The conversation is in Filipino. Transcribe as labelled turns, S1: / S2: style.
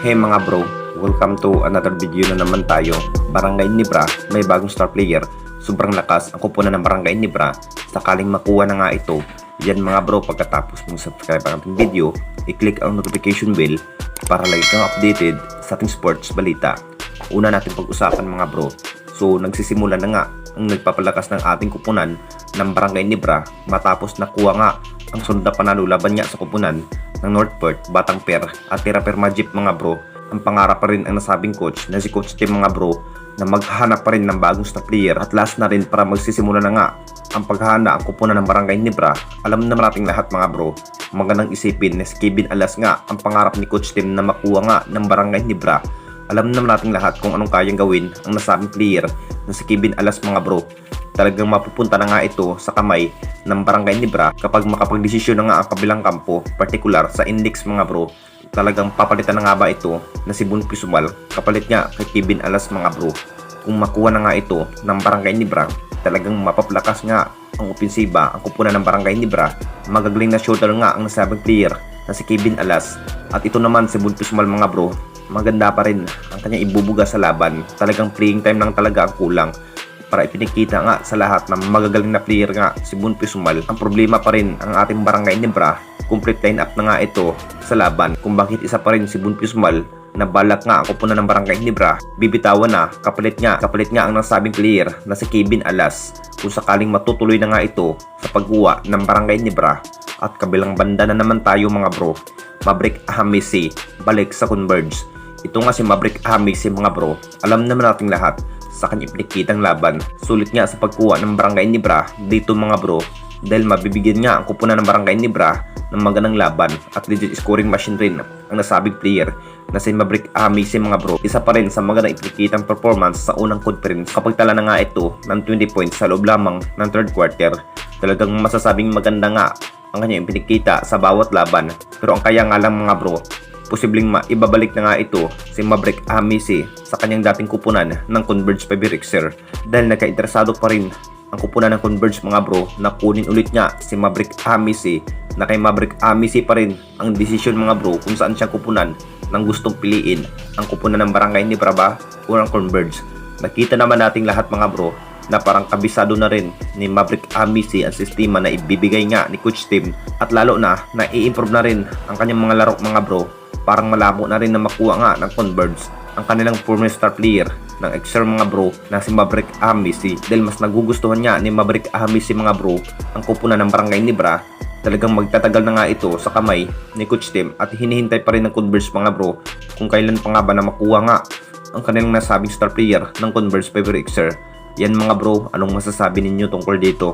S1: Hey mga bro, welcome to another video na naman tayo. Barangay Nibra, may bagong star player. Sobrang lakas ang kupunan ng Barangay Nibra. Sakaling makuha na nga ito. Yan mga bro, pagkatapos mong subscribe ang ating video, i-click ang notification bell para lagi kang updated sa ating sports balita. Una natin pag-usapan mga bro. So nagsisimula na nga ang nagpapalakas ng ating kupunan ng Barangay Nibra matapos nakuha nga ang sunod na panalo laban niya sa kupunan ng Northport, Batang Per at Tiraper Majip mga bro. Ang pangarap pa rin ang nasabing coach na si Coach Tim mga bro na maghahanap pa rin ng bagong star player at last na rin para magsisimula na nga ang paghahanda ang kupunan ng Barangay Nibra. Alam naman nating lahat mga bro, magandang isipin na si Kevin Alas nga ang pangarap ni Coach Tim na makuha nga ng Barangay Nibra. Alam naman nating lahat kung anong kayang gawin ang nasabing player na si Kevin Alas mga bro. Talagang mapupunta na nga ito sa kamay ng Barangay Nibra kapag makapagdesisyon na nga ang kabilang kampo, partikular sa index mga bro. Talagang papalitan na nga ba ito na si Bunpi Sumal kapalit nga kay Kevin Alas mga bro. Kung makuha na nga ito ng Barangay Nibra, talagang mapaplakas nga ang opensiba ang kupunan ng Barangay Nibra. Magagaling na shooter nga ang nasabing player na si Kevin Alas. At ito naman si Bunpi Sumal mga bro, maganda pa rin ang kanyang ibubuga sa laban. Talagang playing time lang talaga ang kulang para ipinakita nga sa lahat na magagaling na player nga si Bunpi Sumal. Ang problema pa rin ang ating Barangay Nibra, complete line up na nga ito sa laban kung bakit isa pa rin si Bunpi Sumal na balak nga ang kupunan ng Barangay Nibra bibitawan na kapalit nga ang nasabing player na si Kevin Alas kung sakaling matutuloy na nga ito sa pagkuha ng Barangay Nibra. At kabilang banda na naman tayo mga bro, Maverick Ahamisi balik sa Converge. Ito nga si Maverick Ahamisi mga bro, alam naman nating lahat sa kanya ipinakitang laban. Sulit nga sa pagkuha ng Barangay Nibra dito mga bro dahil mabibigyan nga ang kupunan ng Barangay Nibra ng magandang laban at legit scoring machine rin ang nasabing player na si Maverick Ahamisi mga bro. Isa pa rin sa magandang ipinakitang performance sa unang conference kapag tala na nga ito ng 20 points sa loob lamang ng third quarter. Talagang masasabing maganda nga ang kanya ipinakita sa bawat laban. Pero ang kaya nga lang mga bro, posibleng maibabalik na nga ito si Maverick Ahamisi sa kanyang dating kupunan ng Converge Pabirixer dahil nagkainteresado pa rin ang kupunan ng Converge mga bro na kunin ulit niya si Maverick Ahamisi, na kay Maverick Ahamisi pa rin ang desisyon mga bro kung saan siyang kupunan nang gustong piliin, ang kupunan ng Barangay Nibra ba o ng Converge. Nakita naman nating lahat mga bro na parang kabisado na rin ni Maverick Ahamisi ang sistema na ibibigay nga ni Coach Tim at lalo na i-improve na rin ang kanyang mga laro mga bro. Parang malabo na rin na makuha nga ng Converge ang kanilang former star player ng Exer mga bro na si Maverick Ahamisi dahil mas nagugustuhan niya ni Maverick Ahamisi mga bro ang kupunan ng Barangay Nibra. Talagang magtatagal na nga ito sa kamay ni Coach Tim at hinihintay pa rin ng Converge mga bro kung kailan pa nga ba na makuha nga ang kanilang nasabing star player ng Converge Pabirixer. Yan mga bro, anong masasabi ninyo tungkol dito?